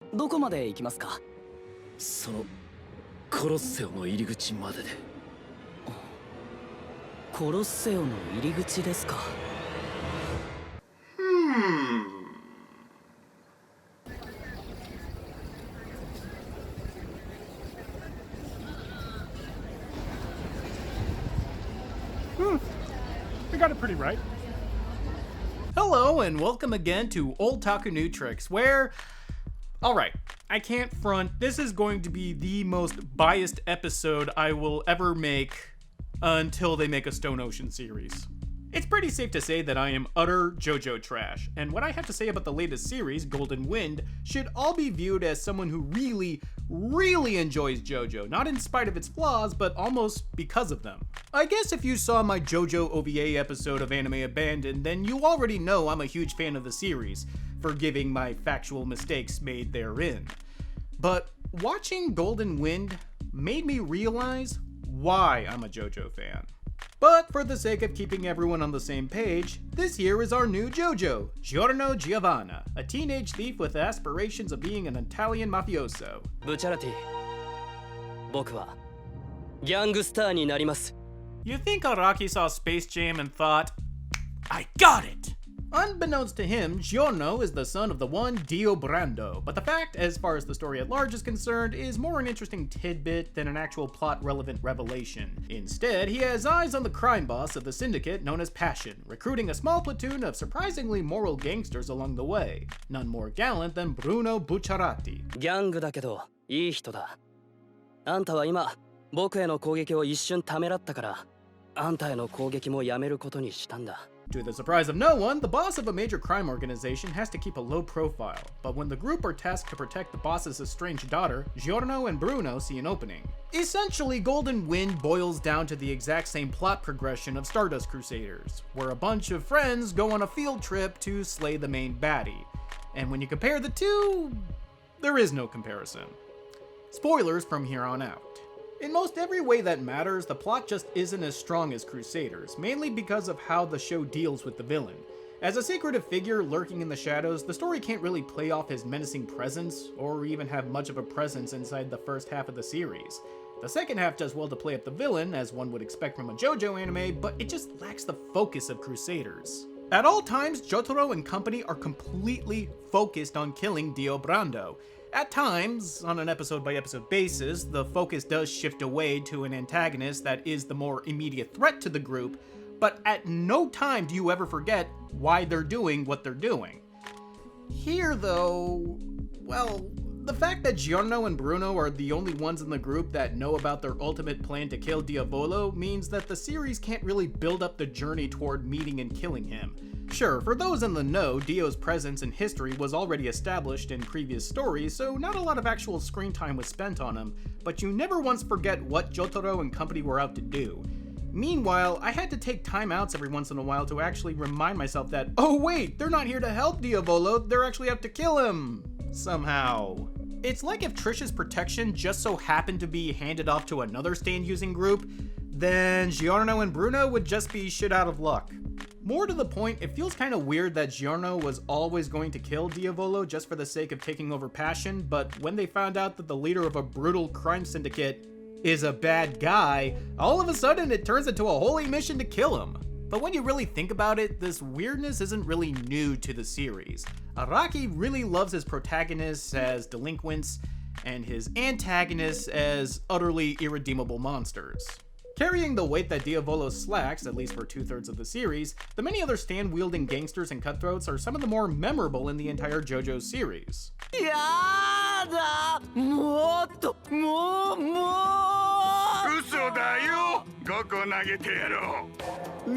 どこまで行きますか？そのコロッセオの入り口までで。コロッセオの入り口ですか。We got it pretty right. Hello and welcome again to Oldtaku New Tricks, where... Alright, I can't front, this is going to be the most biased episode I will ever make until they make a Stone Ocean series. It's pretty safe to say that I am utter Jojo trash, and what I have to say about the latest series, Golden Wind, should all be viewed as someone who really enjoys Jojo, not in spite of its flaws, but almost because of them. I guess if you saw my Jojo OVA episode of Anime Abandoned, then you already know I'm a huge fan of the series, forgiving my factual mistakes made therein. But watching Golden Wind made me realize why I'm a Jojo fan. But for the sake of keeping everyone on the same page, this here is our new Jojo, Giorno Giovanna, a teenage thief with aspirations of being an Italian mafioso. ブチャラティ、僕はギャングスターになります。 You think Araki saw Space Jam and thought, I got it! Unbeknownst to him, Giorno is the son of the one Dio Brando, but the fact, as far as the story at large is concerned, is more an interesting tidbit than an actual plot-relevant revelation. Instead, he has eyes on the crime boss of the syndicate known as Passion, recruiting a small platoon of surprisingly moral gangsters along the way, none more gallant than Bruno Bucciarati. ギャングだけどいい人だ。あんたは今僕への攻撃を一瞬ためらったから、あんたへの攻撃もやめることにしたんだ。 To the surprise of no one, the boss of a major crime organization has to keep a low profile, but when the group are tasked to protect the boss's estranged daughter, Giorno and Bruno see an opening. Essentially, Golden Wind boils down to the exact same plot progression of Stardust Crusaders, where a bunch of friends go on a field trip to slay the main baddie. And when you compare the two, there is no comparison. Spoilers from here on out. In most every way that matters, the plot just isn't as strong as Crusaders, mainly because of how the show deals with the villain. As a secretive figure lurking in the shadows, the story can't really play off his menacing presence, or even have much of a presence inside the first half of the series. The second half does well to play up the villain, as one would expect from a JoJo anime, but it just lacks the focus of Crusaders. At all times, Jotaro and company are completely focused on killing Dio Brando. At times, on an episode-by-episode basis, the focus does shift away to an antagonist that is the more immediate threat to the group, but at no time do you ever forget why they're doing what they're doing. Here, though, well, the fact that Giorno and Bruno are the only ones in the group that know about their ultimate plan to kill Diavolo means that the series can't really build up the journey toward meeting and killing him. Sure, for those in the know, Dio's presence in history was already established in previous stories, so not a lot of actual screen time was spent on him, but you never once forget what Jotaro and company were out to do. Meanwhile, I had to take timeouts every once in a while to actually remind myself that, oh wait, they're not here to help Diavolo, they're actually out to kill him! Somehow. It's like if Trish's protection just so happened to be handed off to another stand-using group, then Giorno and Bruno would just be shit out of luck. More to the point, it feels kinda weird that Giorno was always going to kill Diavolo just for the sake of taking over Passion, but when they found out that the leader of a brutal crime syndicate is a bad guy, all of a sudden it turns into a holy mission to kill him. But when you really think about it, this weirdness isn't really new to the series. Araki really loves his protagonists as delinquents, and his antagonists as utterly irredeemable monsters. Carrying the weight that Diavolo slacks, at least for 2/3 of the series, the many other stand-wielding gangsters and cutthroats are some of the more memorable in the entire JoJo series. Yada! もっと、もう。嘘だよ。ここ投げてやろう。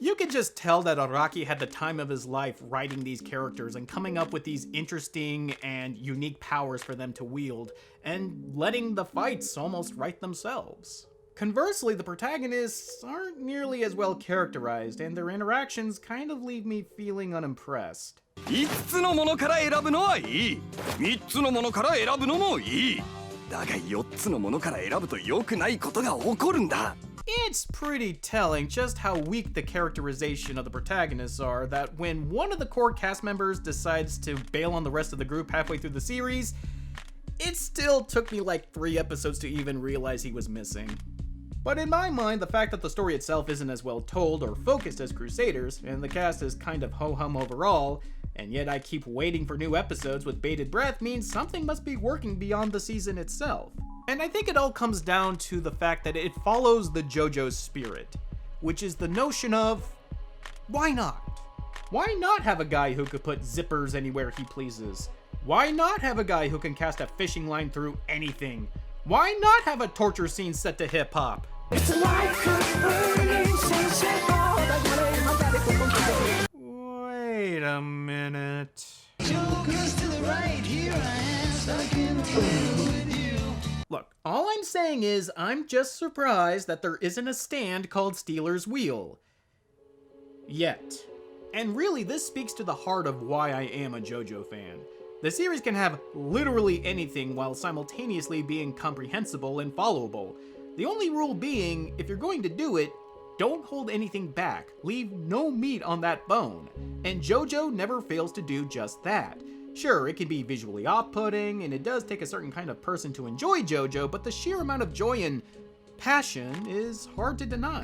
You could just tell that Araki had the time of his life writing these characters and coming up with these interesting and unique powers for them to wield, and letting the fights almost write themselves. Conversely, the protagonists aren't nearly as well characterized, and their interactions kind of leave me feeling unimpressed. 5つのものから選ぶのはいい。3つのものから選ぶのもいい。だが4つのものから選ぶと良くないことが起こるんだ。It's pretty telling just how weak the characterization of the protagonists are that when one of the core cast members decides to bail on the rest of the group halfway through the series, it still took me like 3 episodes to even realize he was missing. But in my mind, the fact that the story itself isn't as well told or focused as Crusaders, and the cast is kind of ho-hum overall, and yet I keep waiting for new episodes with bated breath means something must be working beyond the season itself. And I think it all comes down to the fact that it follows the Jojo spirit, which is the notion of, why not? Why not have a guy who could put zippers anywhere he pleases? Why not have a guy who can cast a fishing line through anything? Why not have a torture scene set to hip-hop? Wait a minute. Look, all I'm saying is I'm just surprised that there isn't a stand called Steeler's Wheel. Yet. And really, this speaks to the heart of why I am a JoJo fan. The series can have literally anything while simultaneously being comprehensible and followable. The only rule being, if you're going to do it, don't hold anything back. Leave no meat on that bone. And JoJo never fails to do just that. Sure, it can be visually off-putting, and it does take a certain kind of person to enjoy JoJo, but the sheer amount of joy and passion is hard to deny,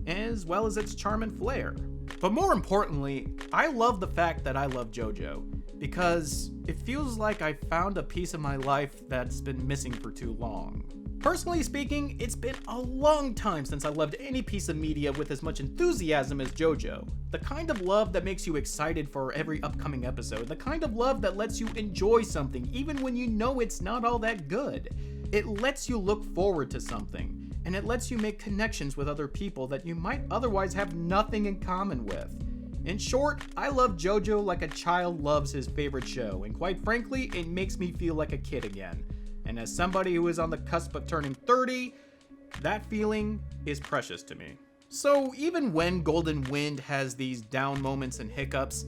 as well as its charm and flair. But more importantly, I love the fact that I love JoJo, because it feels like I found a piece of my life that's been missing for too long. Personally speaking, it's been a long time since I loved any piece of media with as much enthusiasm as JoJo. The kind of love that makes you excited for every upcoming episode, the kind of love that lets you enjoy something even when you know it's not all that good. It lets you look forward to something, and it lets you make connections with other people that you might otherwise have nothing in common with. In short, I love JoJo like a child loves his favorite show, and quite frankly, it makes me feel like a kid again. And as somebody who is on the cusp of turning 30, that feeling is precious to me. So even when Golden Wind has these down moments and hiccups,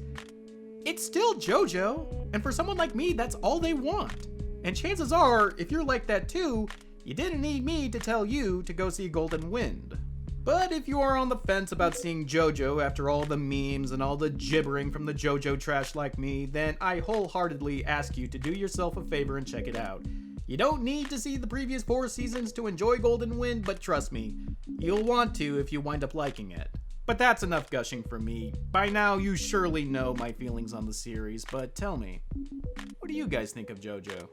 it's still JoJo, and for someone like me, that's all they want. And chances are, if you're like that too, you didn't need me to tell you to go see Golden Wind. But if you are on the fence about seeing JoJo after all the memes and all the gibbering from the JoJo trash like me, then I wholeheartedly ask you to do yourself a favor and check it out. You don't need to see the previous 4 seasons to enjoy Golden Wind, but trust me, you'll want to if you wind up liking it. But that's enough gushing from me. By now, you surely know my feelings on the series, but tell me, what do you guys think of JoJo?